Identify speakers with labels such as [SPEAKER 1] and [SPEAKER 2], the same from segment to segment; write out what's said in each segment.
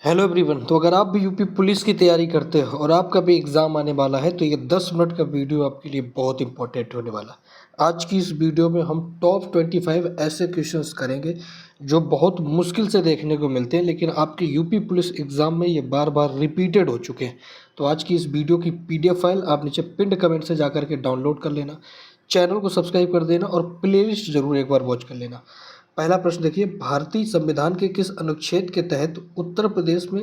[SPEAKER 1] Hello everyone. तो अगर आप भी यूपी पुलिस की तैयारी करते हो और आपका भी एग्ज़ाम आने वाला है तो ये 10 मिनट का वीडियो आपके लिए बहुत इंपॉर्टेंट होने वाला है। आज की इस वीडियो में हम टॉप 25 ऐसे क्वेश्चंस करेंगे जो बहुत मुश्किल से देखने को मिलते हैं, लेकिन आपके यूपी पुलिस एग्ज़ाम में ये बार बार रिपीटेड हो चुके हैं। तो आज की इस वीडियो की PDF फाइल आप नीचे पिंड कमेंट से जा के डाउनलोड कर लेना, चैनल को सब्सक्राइब कर देना और प्लेलिस्ट ज़रूर एक बार वॉच कर लेना। पहला प्रश्न देखिए, भारतीय संविधान के किस अनुच्छेद के तहत उत्तर प्रदेश में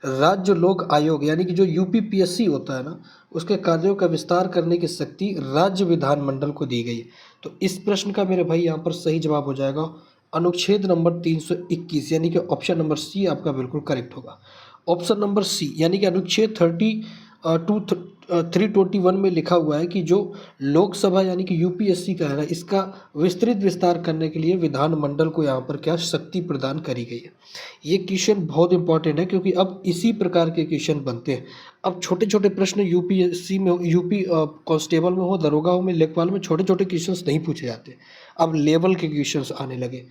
[SPEAKER 1] राज्य लोक आयोग यानी कि जो यूपीपीएससी होता है ना, उसके कार्यों का विस्तार करने की शक्ति राज्य विधानमंडल को दी गई है। तो इस प्रश्न का मेरे भाई यहाँ पर सही जवाब हो जाएगा अनुच्छेद नंबर 321, यानी कि ऑप्शन नंबर सी आपका बिल्कुल करेक्ट होगा। ऑप्शन नंबर सी यानी कि अनुच्छेद 321 में लिखा हुआ है कि जो लोकसभा यानी कि यूपीएससी का है ना, इसका विस्तृत विस्तार करने के लिए विधानमंडल को यहाँ पर क्या शक्ति प्रदान करी गई है। ये क्वेश्चन बहुत इंपॉर्टेंट है क्योंकि अब इसी प्रकार के क्वेश्चन बनते हैं। अब छोटे छोटे प्रश्न यूपीएससी में, यूपी कांस्टेबल में हो, दरोगा हो, में, लेखपाल में छोटे छोटे क्वेश्चंस नहीं पूछे जाते। अब लेवल के क्वेश्चंस आने लगे।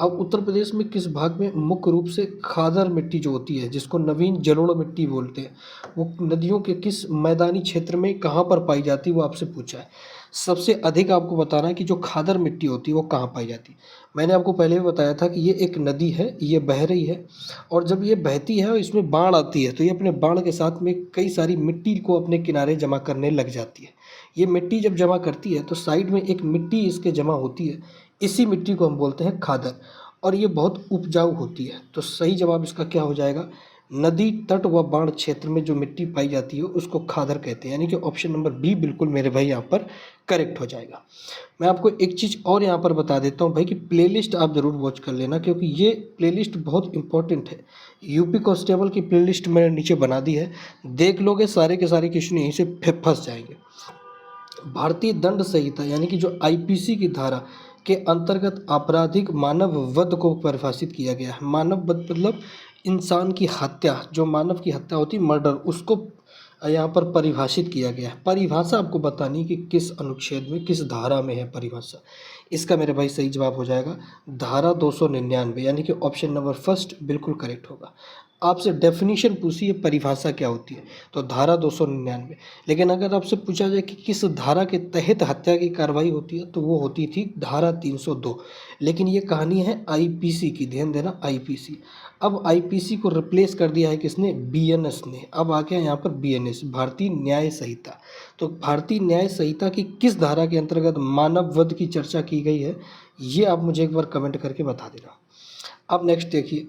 [SPEAKER 1] अब उत्तर प्रदेश में किस भाग में मुख्य रूप से खादर मिट्टी जो होती है, जिसको नवीन जलोढ़ मिट्टी बोलते हैं, वो नदियों के किस मैदानी क्षेत्र में कहाँ पर पाई जाती है, वो आपसे पूछा है। सबसे अधिक आपको बताना है कि जो खादर मिट्टी होती है वो कहाँ पाई जाती है। मैंने आपको पहले भी बताया था कि ये एक नदी है, ये बह रही है, और जब ये बहती है और इसमें बाढ़ आती है तो ये अपने बाढ़ के साथ में कई सारी मिट्टी को अपने किनारे जमा करने लग जाती है। ये मिट्टी जब जमा करती है तो साइड में एक मिट्टी इसके जमा होती है, इसी मिट्टी को हम बोलते हैं खादर, और ये बहुत उपजाऊ होती है। तो सही जवाब इसका क्या हो जाएगा, नदी तट व बाढ़ क्षेत्र में जो मिट्टी पाई जाती है उसको खादर कहते हैं, यानी कि ऑप्शन नंबर बी बिल्कुल मेरे भाई यहाँ पर करेक्ट हो जाएगा। मैं आपको एक चीज़ और यहाँ पर बता देता हूँ भाई कि प्लेलिस्ट आप ज़रूर वॉच कर लेना, क्योंकि ये प्लेलिस्ट बहुत इंपॉर्टेंट है। यूपी कांस्टेबल की प्लेलिस्ट मैंने नीचे बना दी है, देख लोगे सारे के सारे क्वेश्चन यहीं से फंस जाएंगे। भारतीय दंड संहिता यानी कि जो आईपीसी की धारा के अंतर्गत आपराधिक मानव वध को परिभाषित किया गया है। मानव वध मतलब इंसान की हत्या, जो मानव की हत्या होती है, मर्डर, उसको यहाँ पर परिभाषित किया गया है। परिभाषा आपको बतानी कि किस अनुच्छेद में, किस धारा में है परिभाषा। इसका मेरे भाई सही जवाब हो जाएगा धारा 299, यानी कि ऑप्शन नंबर फर्स्ट बिल्कुल करेक्ट होगा। आपसे डेफिनेशन पूछी है परिभाषा क्या होती है, तो धारा 299। लेकिन अगर आपसे पूछा जाए कि किस धारा के तहत हत्या की कार्रवाई होती है, तो वो होती थी धारा 302। लेकिन ये कहानी है आईपीसी की, ध्यान देना आईपीसी। अब आईपीसी को रिप्लेस कर दिया है किसने, बीएनएस ने। अब आ गया यहाँ पर बीएनएस, भारतीय न्याय संहिता। तो भारतीय न्याय संहिता की किस धारा के अंतर्गत मानव वध की चर्चा की गई है, ये आप मुझे एक बार कमेंट करके बता देना। अब नेक्स्ट देखिए,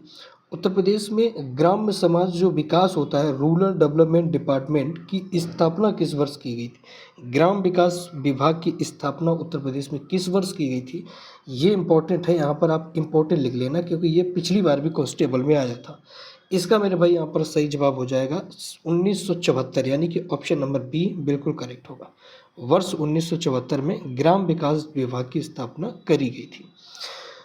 [SPEAKER 1] उत्तर प्रदेश में ग्राम्य समाज जो विकास होता है, रूरल डेवलपमेंट डिपार्टमेंट की स्थापना किस वर्ष की गई थी। ग्राम विकास विभाग की स्थापना उत्तर प्रदेश में किस वर्ष की गई थी, ये इंपॉर्टेंट है। यहाँ पर आप इंपॉर्टेंट लिख लेना क्योंकि ये पिछली बार भी कांस्टेबल में आया था। इसका मेरे भाई यहाँ पर सही जवाब हो जाएगा 1974, यानी कि ऑप्शन नंबर बी बिल्कुल करेक्ट होगा। वर्ष 1974 में ग्राम विकास विभाग की स्थापना करी गई थी।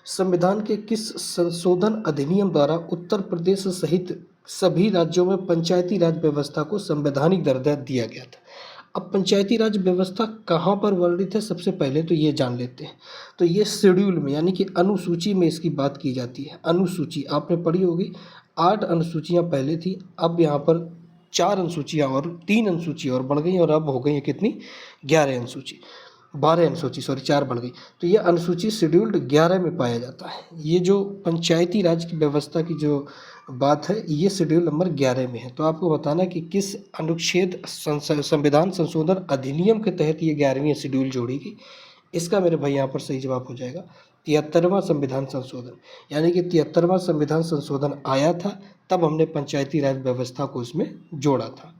[SPEAKER 1] संविधान के किस संशोधन अधिनियम द्वारा उत्तर प्रदेश सहित सभी राज्यों में पंचायती राज व्यवस्था को संवैधानिक दर्जा दिया गया था। अब पंचायती राज व्यवस्था कहाँ पर वर्णित है, सबसे पहले तो ये जान लेते हैं। तो ये शेड्यूल में यानी कि अनुसूची में इसकी बात की जाती है। अनुसूची आपने पढ़ी होगी, 8 अनुसूचियाँ पहले थी, अब यहाँ पर 4 अनुसूचियाँ और 3 अनुसूची और बढ़ गई, और अब हो गई है कितनी, 11 अनुसूची, 12 अनुसूची, सॉरी 4 बढ़ गई। तो ये अनुसूची शेड्यूल्ड 11 में पाया जाता है। ये जो पंचायती राज की व्यवस्था की जो बात है, ये शेड्यूल नंबर 11 में है। तो आपको बताना है कि किस अनुच्छेद संविधान संशोधन अधिनियम के तहत ये 11वीं शेड्यूल जोड़ी गई। इसका मेरे भाई यहाँ पर सही जवाब हो जाएगा 73वां संविधान संशोधन, यानी कि 73वां संविधान संशोधन आया था, तब हमने पंचायती राज व्यवस्था को इसमें जोड़ा था।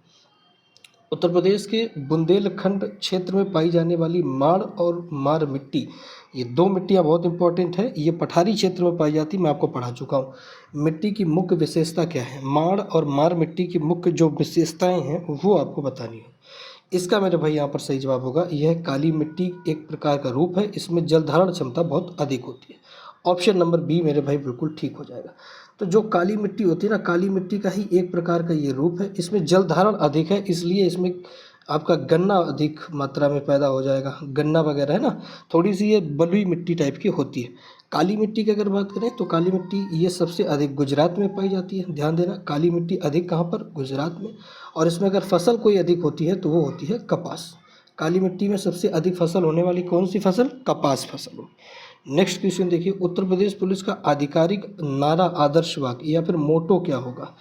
[SPEAKER 1] उत्तर प्रदेश के बुंदेलखंड क्षेत्र में पाई जाने वाली माड़ और मार मिट्टी, ये 2 मिट्टियाँ बहुत इंपॉर्टेंट है। ये पठारी क्षेत्र में पाई जाती, मैं आपको पढ़ा चुका हूँ। मिट्टी की मुख्य विशेषता क्या है, माड़ और मार मिट्टी की मुख्य जो विशेषताएं हैं वो आपको बतानी है। इसका मेरे भाई यहाँ पर सही जवाब होगा, यह काली मिट्टी एक प्रकार का रूप है, इसमें जल धारण क्षमता बहुत अधिक होती है। ऑप्शन नंबर बी मेरे भाई बिल्कुल ठीक हो जाएगा। तो जो काली मिट्टी होती है ना, काली मिट्टी का ही एक प्रकार का ये रूप है, इसमें जल धारण अधिक है, इसलिए इसमें आपका गन्ना अधिक मात्रा में पैदा हो जाएगा। गन्ना वगैरह है ना, थोड़ी सी ये बलुई मिट्टी टाइप की होती है। काली मिट्टी की अगर बात करें तो काली मिट्टी ये सबसे अधिक गुजरात में पाई जाती है। ध्यान देना, काली मिट्टी अधिक कहाँ पर? गुजरात में। और इसमें अगर फसल कोई अधिक होती है तो वो होती है कपास। काली मिट्टी में सबसे अधिक फसल होने वाली कौन सी फसल? कपास फसल। नेक्स्ट क्वेश्चन देखिए, उत्तर प्रदेश पुलिस का आधिकारिक नारा, आदर्श वाक्य या फिर मोटो क्या होगा?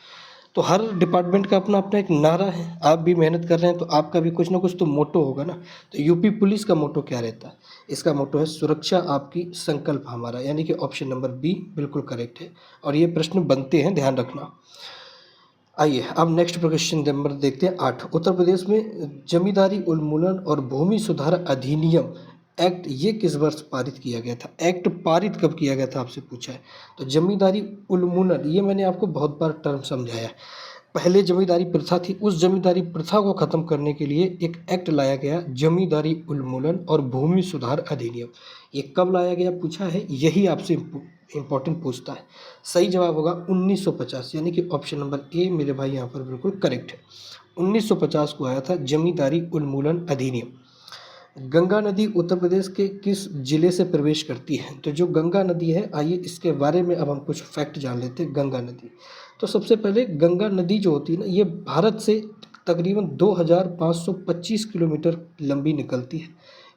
[SPEAKER 1] तो हर डिपार्टमेंट का अपना अपना एक नारा है। आप भी मेहनत कर रहे हैं तो आपका भी कुछ ना कुछ तो मोटो होगा ना। तो यूपी पुलिस का मोटो क्या रहता है? इसका मोटो है सुरक्षा आपकी, संकल्प हमारा, यानी कि ऑप्शन नंबर बी बिल्कुल करेक्ट है। और ये प्रश्न बनते हैं, ध्यान रखना। आइए अब नेक्स्ट क्वेश्चन नंबर देखते हैं 8। उत्तर प्रदेश में जमींदारी उन्मूलन और भूमि सुधार अधिनियम एक्ट ये किस वर्ष पारित किया गया था? एक्ट पारित कब किया गया था आपसे पूछा है। तो जमींदारी उन्मूलन, ये मैंने आपको बहुत बार टर्म समझाया है। पहले जमींदारी प्रथा थी, उस जमींदारी प्रथा को खत्म करने के लिए एक एक्ट लाया गया, जमींदारी उन्मूलन और भूमि सुधार अधिनियम। ये कब लाया गया पूछा है, यही आपसे इंपॉर्टेंट पूछता है। सही जवाब होगा 1950, यानी कि ऑप्शन नंबर ए मेरे भाई यहाँ पर बिल्कुल करेक्ट है। 1950 को आया था जमींदारी उन्मूलन अधिनियम। गंगा नदी उत्तर प्रदेश के किस जिले से प्रवेश करती है? तो जो गंगा नदी है, आइए इसके बारे में अब हम कुछ फैक्ट जान लेते हैं। गंगा नदी, तो सबसे पहले गंगा नदी जो होती है ना, ये भारत से तकरीबन 2525 किलोमीटर लंबी निकलती है।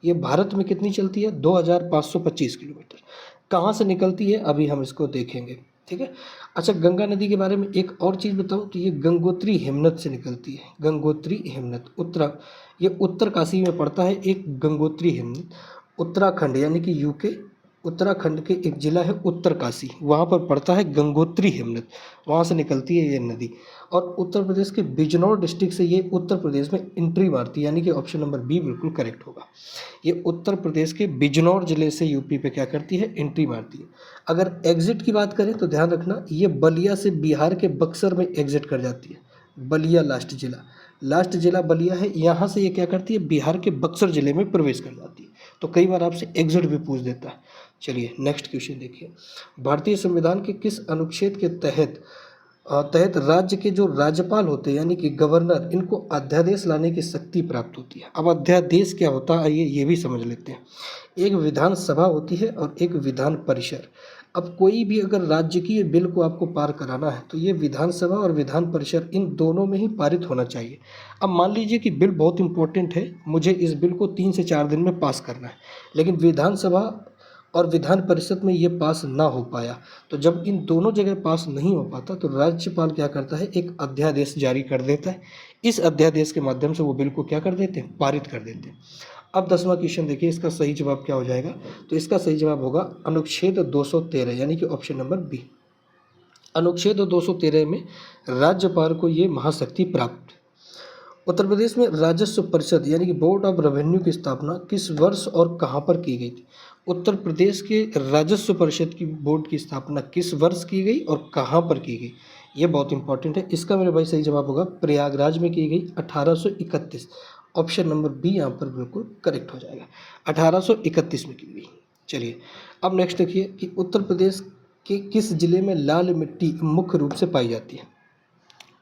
[SPEAKER 1] ये भारत में कितनी चलती है? 2525 किलोमीटर। कहाँ से निकलती है अभी हम इसको देखेंगे, ठीक है। अच्छा, गंगा नदी के बारे में एक और चीज़ बताऊँ तो ये गंगोत्री हिमनद से निकलती है। गंगोत्री हिमनद ये उत्तरकाशी में पड़ता है एक गंगोत्री हिमनद। उत्तराखंड यानी कि यूके, उत्तराखंड के एक जिला है उत्तरकाशी, वहाँ पर पड़ता है गंगोत्री हिमनद, वहाँ से निकलती है ये नदी। और उत्तर प्रदेश के बिजनौर डिस्ट्रिक्ट से ये उत्तर प्रदेश में एंट्री मारती है, यानी कि ऑप्शन नंबर बी बिल्कुल करेक्ट होगा। ये उत्तर प्रदेश के बिजनौर जिले से यूपी पे क्या करती है? एंट्री मारती है। अगर एग्जिट की बात करें तो ध्यान रखना, ये बलिया से बिहार के बक्सर में एग्जिट कर जाती है। बलिया लास्ट जिला बलिया है, यहाँ से ये क्या करती है? बिहार के बक्सर जिले में प्रवेश कर जाती है। तो कई बार आपसे एग्जिट भी पूछ देता है। चलिए नेक्स्ट क्वेश्चन देखिए, भारतीय संविधान के किस अनुच्छेद के तहत राज्य के जो राज्यपाल होते हैं यानी कि गवर्नर, इनको अध्यादेश लाने की शक्ति प्राप्त होती है? अब अध्यादेश क्या होता है आइए ये भी समझ लेते हैं। एक विधानसभा होती है और एक विधान परिषद। अब कोई भी अगर राज्य की बिल को आपको पार कराना है तो ये विधानसभा और विधान परिषद, इन दोनों में ही पारित होना चाहिए। अब मान लीजिए कि बिल बहुत इंपॉर्टेंट है, मुझे इस बिल को 3 से 4 दिन में पास करना है, लेकिन विधानसभा और विधान परिषद में ये पास ना हो पाया, तो जब इन दोनों जगह पास नहीं हो पाता तो राज्यपाल क्या करता है? एक अध्यादेश जारी कर देता है। इस अध्यादेश के माध्यम से वो बिल को क्या कर देते हैं? पारित कर देते हैं। अब 10वां क्वेश्चन देखिए, इसका सही जवाब क्या हो जाएगा? तो इसका सही जवाब होगा अनुच्छेद 213, यानी कि ऑप्शन नंबर बी। अनुच्छेद 213 में राज्यपाल को ये महाशक्ति प्राप्त। उत्तर प्रदेश में राजस्व परिषद यानी कि बोर्ड ऑफ रेवेन्यू की स्थापना किस वर्ष और कहाँ पर की गई थी? उत्तर प्रदेश के राजस्व परिषद की बोर्ड की स्थापना किस वर्ष की गई और कहाँ पर की गई? ये बहुत इंपॉर्टेंट है। इसका मेरे भाई सही जवाब होगा प्रयागराज में की गई 1831। ऑप्शन नंबर बी यहाँ पर बिल्कुल करेक्ट हो जाएगा, 1831 में की गई। चलिए अब नेक्स्ट देखिए कि उत्तर प्रदेश के किस जिले में लाल मिट्टी मुख्य रूप से पाई जाती है?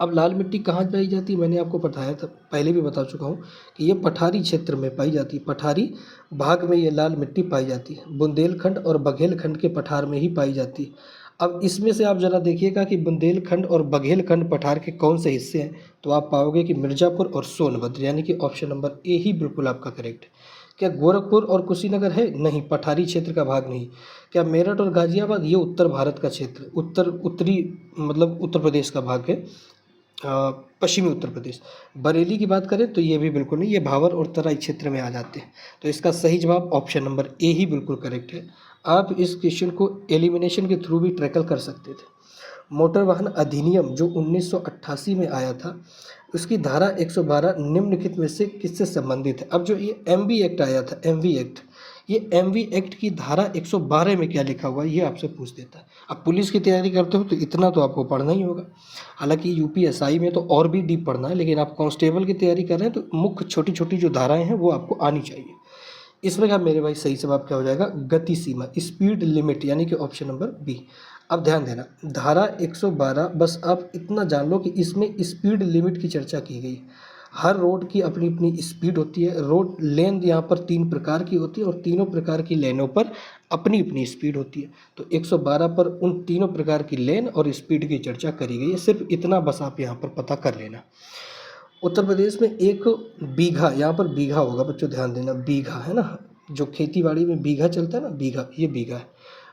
[SPEAKER 1] अब लाल मिट्टी कहाँ पाई जाती है मैंने आपको बताया था, पहले भी बता चुका हूँ कि ये पठारी क्षेत्र में पाई जाती है। पठारी भाग में ये लाल मिट्टी पाई जाती है। बुंदेलखंड और बघेलखंड के पठार में ही पाई जाती है। अब इसमें से आप ज़रा देखिएगा कि बुंदेलखंड और बघेलखंड पठार के कौन से हिस्से हैं, तो आप पाओगे कि मिर्ज़ापुर और सोनभद्र, यानी कि ऑप्शन नंबर ए ही बिल्कुल आपका करेक्ट है। क्या गोरखपुर और कुशीनगर है? नहीं, पठारी क्षेत्र का भाग नहीं। क्या मेरठ और गाजियाबाद? ये उत्तर भारत का क्षेत्र, उत्तरी मतलब उत्तर प्रदेश का भाग है, पश्चिमी उत्तर प्रदेश। बरेली की बात करें तो ये भी बिल्कुल नहीं, ये भावर और तराई क्षेत्र में आ जाते हैं। तो इसका सही जवाब ऑप्शन नंबर ए ही बिल्कुल करेक्ट है। आप इस क्वेश्चन को एलिमिनेशन के थ्रू भी टैकल कर सकते थे। मोटर वाहन अधिनियम जो 1988 में आया था, उसकी धारा 112 निम्नलिखित में से किससे संबंधित है? अब जो ये एमवी एक्ट आया था, एमवी एक्ट, ये एमवी एक्ट की धारा 112 में क्या लिखा हुआ है ये आपसे पूछ देता है। अब पुलिस की तैयारी करते हो तो इतना तो आपको पढ़ना ही होगा। हालांकि यूपीएसआई में तो और भी डीप पढ़ना है, लेकिन आप कांस्टेबल की तैयारी कर रहे हैं तो मुख्य छोटी छोटी जो धाराएं हैं वो आपको आनी चाहिए। इसमें क्या मेरे भाई सही जवाब क्या हो जाएगा? गति सीमा, स्पीड लिमिट, यानी कि ऑप्शन नंबर बी। अब ध्यान देना, धारा 112, बस आप इतना जान लो कि इसमें स्पीड लिमिट की चर्चा की गई। हर रोड की अपनी अपनी स्पीड होती है। रोड लेंथ यहाँ पर 3 प्रकार की होती है और तीनों प्रकार की लेनों पर अपनी अपनी स्पीड होती है। तो 112 पर उन तीनों प्रकार की लेन और स्पीड की चर्चा करी गई है। सिर्फ इतना बस आप यहाँ पर पता कर लेना। उत्तर प्रदेश में एक बीघा, यहाँ पर बीघा होगा बच्चों, ध्यान देना, बीघा है ना, जो खेती बाड़ी में बीघा चलता है ना, बीघा, ये बीघा है।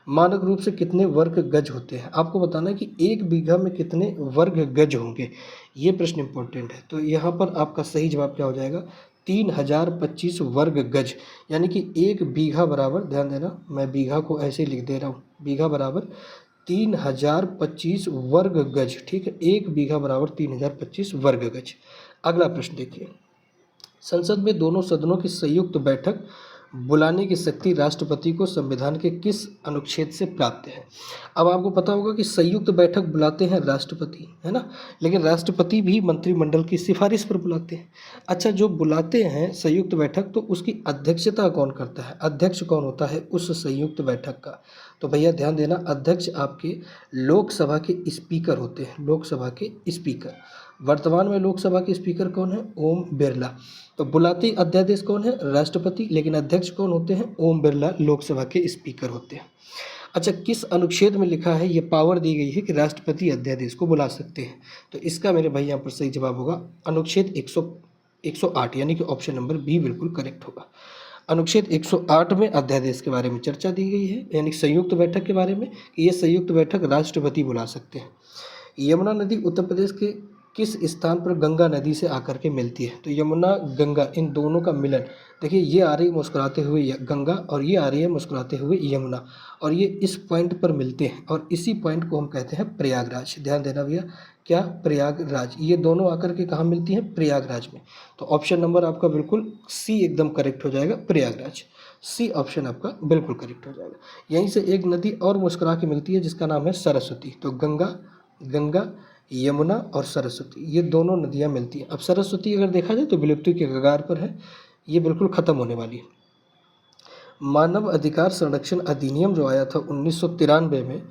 [SPEAKER 1] मानक रूप से कितने वर्ग गज होते हैं, आपको बताना है कि एक बीघा में कितने वर्ग गज होंगे, ये प्रश्न इंपॉर्टेंट है। तो यहाँ पर आपका सही जवाब क्या हो जाएगा, 3025 वर्ग गज, यानी कि एक बीघा बराबर, ध्यान देना मैं बीघा को ऐसे लिख दे रहा हूँ, बीघा बराबर 3025 वर्ग गज, ठीक है, एक बीघा बराबर 3025 वर्ग गज। अगला प्रश्न देखिए, संसद में दोनों सदनों की संयुक्त बैठक बुलाने की शक्ति राष्ट्रपति को संविधान के किस अनुच्छेद से प्राप्त है। अब आपको पता होगा कि संयुक्त बैठक बुलाते हैं राष्ट्रपति, है ना, लेकिन राष्ट्रपति भी मंत्रिमंडल की सिफारिश पर बुलाते हैं। अच्छा, जो बुलाते हैं संयुक्त बैठक, तो उसकी अध्यक्षता कौन करता है, अध्यक्ष कौन होता है उस संयुक्त बैठक का। तो भैया ध्यान देना, अध्यक्ष आपके लोकसभा के स्पीकर होते हैं, लोकसभा के स्पीकर। वर्तमान में लोकसभा के स्पीकर कौन है, ओम बिरला। तो बुलाते अध्यादेश कौन है, राष्ट्रपति, लेकिन अध्यक्ष कौन होते हैं, ओम बिरला लोकसभा के स्पीकर होते हैं। अच्छा, किस अनुच्छेद में लिखा है, ये पावर दी गई है कि राष्ट्रपति अध्यादेश को बुला सकते हैं। तो इसका मेरे भाई यहाँ पर सही जवाब होगा अनुच्छेद 108, यानी कि ऑप्शन नंबर बी बिल्कुल करेक्ट होगा। अनुच्छेद 108 में अध्यादेश के बारे में चर्चा दी गई है, यानी संयुक्त बैठक के बारे में, कि ये संयुक्त बैठक राष्ट्रपति बुला सकते हैं। यमुना नदी उत्तर प्रदेश के किस स्थान पर गंगा नदी से आकर के मिलती है। तो यमुना गंगा, इन दोनों का मिलन, देखिए ये आ रही है मुस्कुराते हुए गंगा और ये आ रही है मुस्कुराते हुए यमुना, और ये इस पॉइंट पर मिलते हैं और इसी पॉइंट को हम कहते हैं प्रयागराज। ध्यान देना भैया, क्या, प्रयागराज, ये दोनों आकर के कहाँ मिलती हैं, प्रयागराज में। तो ऑप्शन नंबर आपका बिल्कुल सी एकदम करेक्ट हो जाएगा, प्रयागराज, सी ऑप्शन आपका बिल्कुल करेक्ट हो जाएगा। यहीं से एक नदी और मुस्कुरा के मिलती है जिसका नाम है सरस्वती। तो गंगा, यमुना और सरस्वती, ये दोनों नदियाँ मिलती हैं। अब सरस्वती अगर देखा जाए तो विलुप्ति के कगार पर है, ये बिल्कुल ख़त्म होने वाली है। मानव अधिकार संरक्षण अधिनियम जो आया था 1993 में,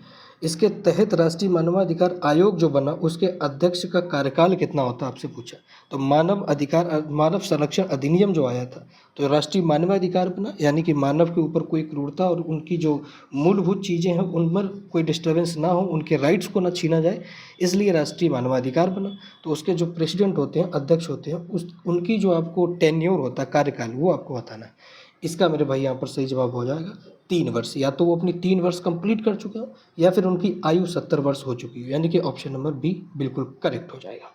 [SPEAKER 1] इसके तहत राष्ट्रीय मानवाधिकार आयोग जो बना, उसके अध्यक्ष का कार्यकाल कितना होता है, आपसे पूछा। तो मानव संरक्षण अधिनियम जो आया था, तो राष्ट्रीय मानवाधिकार बना, यानी कि मानव के ऊपर कोई क्रूरता और उनकी जो मूलभूत चीज़ें हैं उन पर कोई डिस्टर्बेंस ना हो, उनके राइट्स को ना छीना जाए, इसलिए राष्ट्रीय मानवाधिकार बना। तो उसके जो प्रेसिडेंट होते हैं, अध्यक्ष होते हैं, उनकी जो आपको टेन्योर होता है, कार्यकाल, वो आपको बताना है। इसका मेरे भाई यहाँ पर सही जवाब हो जाएगा 3 वर्ष, या तो वो अपनी 3 वर्ष कंप्लीट कर चुके हो या फिर उनकी आयु 70 वर्ष हो चुकी है, यानी कि ऑप्शन नंबर बी बिल्कुल करेक्ट हो जाएगा।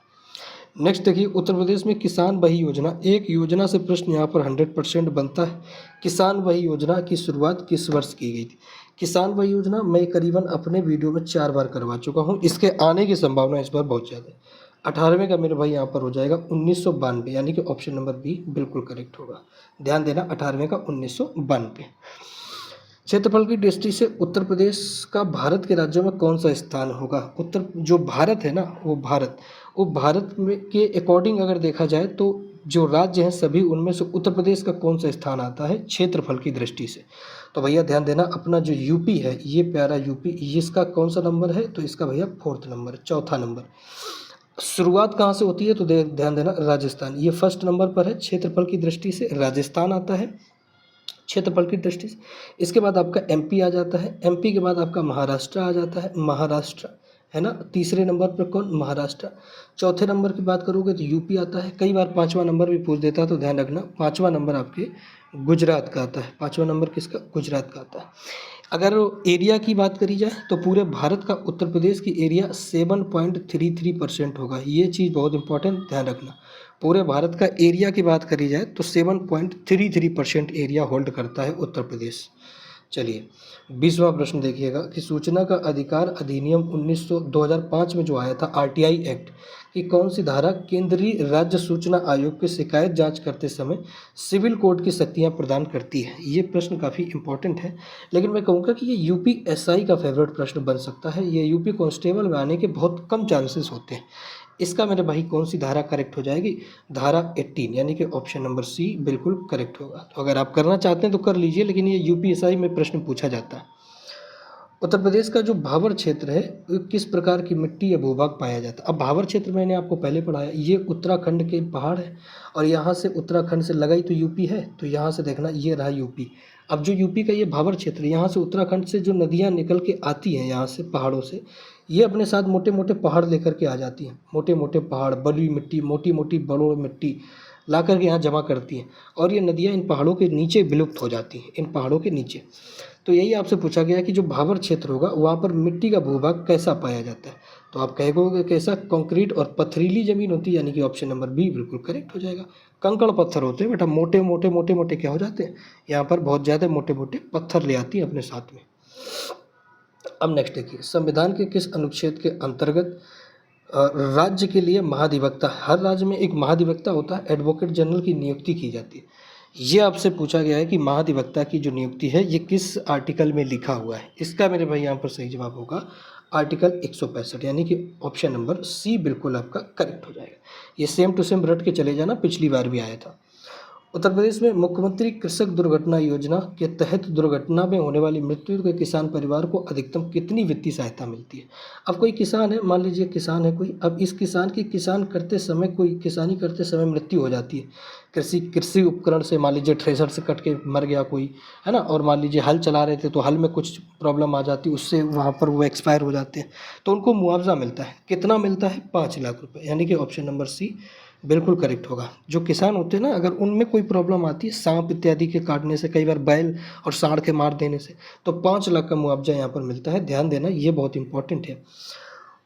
[SPEAKER 1] नेक्स्ट देखिए, उत्तर प्रदेश में किसान बही योजना, एक योजना से प्रश्न यहाँ पर 100% बनता है। किसान बही योजना की शुरुआत किस वर्ष की गई थी। किसान बही योजना मैं करीबन अपने वीडियो में 4 बार करवा चुका हूँ, इसके आने की संभावना इस बार बहुत ज़्यादा है। 18वें का मेरे भाई यहाँ पर हो जाएगा 1992, यानी कि ऑप्शन नंबर बी बिल्कुल करेक्ट होगा। ध्यान देना, 18वें का 1992। क्षेत्रफल की दृष्टि से उत्तर प्रदेश का भारत के राज्यों में कौन सा स्थान होगा। जो भारत है ना, वो भारत में के अकॉर्डिंग अगर देखा जाए तो जो राज्य हैं सभी, उनमें से उत्तर प्रदेश का कौन सा स्थान आता है क्षेत्रफल की दृष्टि से। तो भैया ध्यान देना, अपना जो यूपी है, ये प्यारा यूपी, इसका कौन सा नंबर है, तो इसका भैया 4th नंबर, चौथा नंबर। शुरुआत कहाँ से होती है, तो ध्यान देना, राजस्थान, ये 1st नंबर पर है क्षेत्रफल की दृष्टि से, राजस्थान आता है क्षेत्रफल की दृष्टि से। इसके बाद आपका एमपी आ जाता है, एमपी के बाद आपका महाराष्ट्र आ जाता है, महाराष्ट्र है ना, तीसरे नंबर पर कौन, महाराष्ट्र। चौथे नंबर की बात करोगे तो यूपी आता है, कई बार 5वां नंबर भी पूछ देता है, तो ध्यान रखना 5वां नंबर आपके गुजरात का आता है, 5वां नंबर किसका, गुजरात का आता है। अगर एरिया की बात करी जाए तो पूरे भारत का उत्तर प्रदेश की एरिया 7.33% होगा, ये चीज़ बहुत इंपॉर्टेंट, ध्यान रखना। पूरे भारत का एरिया की बात करी जाए तो 7.33% एरिया होल्ड करता है उत्तर प्रदेश। चलिए 20वां प्रश्न देखिएगा कि सूचना का अधिकार अधिनियम 2005 में जो आया था, आरटीआई एक्ट की कौन सी धारा केंद्रीय राज्य सूचना आयोग की शिकायत जांच करते समय सिविल कोर्ट की शक्तियां प्रदान करती है। ये प्रश्न काफ़ी इंपॉर्टेंट है, लेकिन मैं कहूँगा कि ये यूपीएसआई का फेवरेट प्रश्न बन सकता है, ये यूपी कांस्टेबल में आने के बहुत कम चांसेस होते हैं। इसका मेरे भाई कौन सी धारा करेक्ट हो जाएगी, धारा 18, यानी कि ऑप्शन नंबर सी बिल्कुल करेक्ट होगा। तो अगर आप करना चाहते हैं तो कर लीजिए, लेकिन ये यूपीएसआई में प्रश्न पूछा जाता है। उत्तर प्रदेश का जो भाबर क्षेत्र है वो किस प्रकार की मिट्टी या भूभाग पाया जाता है। अब भाबर क्षेत्र मैंने आपको पहले पढ़ाया, ये उत्तराखंड के पहाड़ है और यहाँ से उत्तराखंड से लगा ही तो यूपी है, तो यहाँ से देखना ये रहा यूपी। अब जो यूपी का ये भाबर क्षेत्र है, यहाँ से उत्तराखंड से जो नदियाँ निकल के आती हैं यहाँ से पहाड़ों से, ये अपने साथ मोटे मोटे पहाड़ लेकर के आ जाती हैं। मोटे मोटे पहाड़, बलुई मिट्टी, मोटी मोटी बलुई मिट्टी ला कर के यहाँ जमा करती हैं और ये नदियाँ इन पहाड़ों के नीचे विलुप्त हो जाती हैं, इन पहाड़ों के नीचे। तो यही आपसे पूछा गया है कि जो भाबर क्षेत्र होगा वहाँ पर मिट्टी का भूभाग कैसा पाया जाता है। तो आप कहोगे कैसा, कंक्रीट और पथरीली ज़मीन होती है, यानी कि ऑप्शन नंबर बी बिल्कुल करेक्ट हो जाएगा। कंकड़ पत्थर होते हैं बेटा, मोटे मोटे मोटे मोटे क्या हो जाते हैं, यहाँ पर बहुत ज़्यादा मोटे मोटे पत्थर ले आती हैं अपने साथ में। अब नेक्स्ट देखिए, संविधान के किस अनुच्छेद के अंतर्गत राज्य के लिए महाधिवक्ता, हर राज्य में एक महाधिवक्ता होता है, एडवोकेट जनरल की नियुक्ति की जाती है। ये आपसे पूछा गया है कि महाधिवक्ता की जो नियुक्ति है ये किस आर्टिकल में लिखा हुआ है। इसका मेरे भाई यहाँ पर सही जवाब होगा आर्टिकल 165, यानी कि ऑप्शन नंबर सी बिल्कुल आपका करेक्ट हो जाएगा। ये सेम टू सेम रट के चले जाना, पिछली बार भी आया था। उत्तर प्रदेश में मुख्यमंत्री कृषक दुर्घटना योजना के तहत दुर्घटना में होने वाली मृत्यु के किसान परिवार को अधिकतम कितनी वित्तीय सहायता मिलती है। अब कोई किसान है, मान लीजिए किसान है कोई, अब इस किसान की किसान करते समय कोई किसानी करते समय मृत्यु हो जाती है, कृषि उपकरण से, मान लीजिए थ्रेसर से कट के मर गया कोई, है ना, और मान लीजिए हल चला रहे थे तो हल में कुछ प्रॉब्लम आ जाती है, उससे वहाँ पर वो एक्सपायर हो जाते हैं, तो उनको मुआवजा मिलता है। कितना मिलता है, 5 लाख रुपये, यानी कि ऑप्शन नंबर सी बिल्कुल करेक्ट होगा। जो किसान होते हैं ना, अगर उनमें कोई प्रॉब्लम आती है सांप इत्यादि के काटने से, कई बार बैल और सांड के मार देने से, तो 5 लाख का मुआवजा यहाँ पर मिलता है। ध्यान देना, ये बहुत इंपॉर्टेंट है।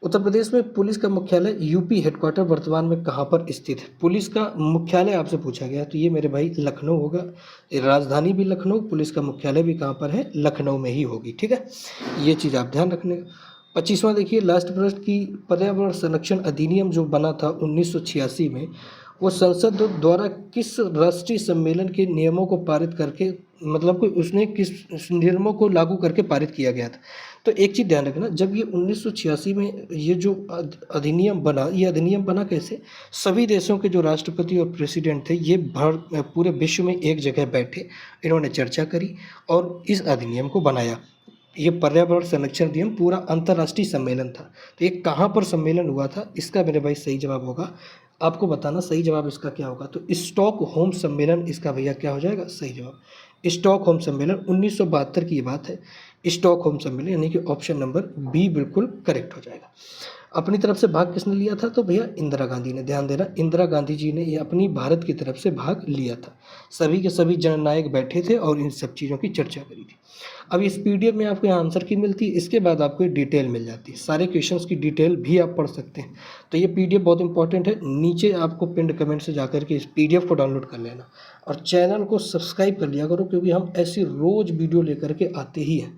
[SPEAKER 1] उत्तर प्रदेश में पुलिस का मुख्यालय यूपी हेडक्वार्टर वर्तमान में कहाँ पर स्थित है। पुलिस का मुख्यालय आपसे पूछा गया, तो ये मेरे भाई लखनऊ होगा। राजधानी भी लखनऊ, पुलिस का मुख्यालय भी कहाँ पर है, लखनऊ में ही होगी। ठीक है, ये चीज़ आप ध्यान रखने का। 25वां देखिए, लास्ट प्रश्न की पर्यावरण संरक्षण अधिनियम जो बना था 1986 में, वो संसद द्वारा किस राष्ट्रीय सम्मेलन के नियमों को पारित करके, मतलब कि उसने किस नियमों को लागू करके पारित किया गया था। तो एक चीज़ ध्यान रखना, जब ये 1986 में ये जो अधिनियम बना, ये अधिनियम बना कैसे, सभी देशों के जो राष्ट्रपति और प्रेसिडेंट थे ये पूरे विश्व में एक जगह बैठे, इन्होंने चर्चा करी और इस अधिनियम को बनाया। ये पर्यावरण संरक्षण अधिनियम पूरा अंतर्राष्ट्रीय सम्मेलन था। तो ये कहाँ पर सम्मेलन हुआ था, इसका मेरे भाई सही जवाब होगा, आपको बताना सही जवाब इसका क्या होगा। तो स्टॉकहोम सम्मेलन इसका भैया क्या हो जाएगा, सही जवाब। स्टॉकहोम सम्मेलन 1972 की ये बात है, स्टॉकहोम सम्मेलन, यानी कि ऑप्शन नंबर बी बिल्कुल करेक्ट हो जाएगा। अपनी तरफ से भाग किसने लिया था, तो भैया इंदिरा गांधी ने। ध्यान देना, इंदिरा गांधी जी ने ये अपनी भारत की तरफ से भाग लिया था। सभी के सभी जननायक बैठे थे और इन सब चीज़ों की चर्चा करी थी। अब इस पीडीएफ में आपको यहाँ आंसर की मिलती है, इसके बाद आपको डिटेल मिल जाती है, सारे क्वेश्चंस की डिटेल भी आप पढ़ सकते हैं। तो ये पीडीएफ बहुत इंपॉर्टेंट है, नीचे आपको पिंड कमेंट से जाकर के इस पीडीएफ को डाउनलोड कर लेना और चैनल को सब्सक्राइब कर लिया करो, क्योंकि हम ऐसी रोज़ वीडियो लेकर के आते ही हैं,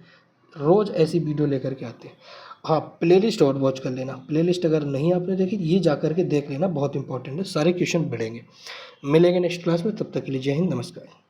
[SPEAKER 1] रोज़ ऐसी वीडियो लेकर के आते हैं। हाँ, प्लेलिस्ट और वॉच कर लेना, प्लेलिस्ट अगर नहीं आपने देखी ये जा कर के देख लेना, बहुत इंपॉर्टेंट है, सारे क्वेश्चन बढ़ेंगे। मिलेंगे नेक्स्ट क्लास में, तब तक के लिए जय हिंद, नमस्कार।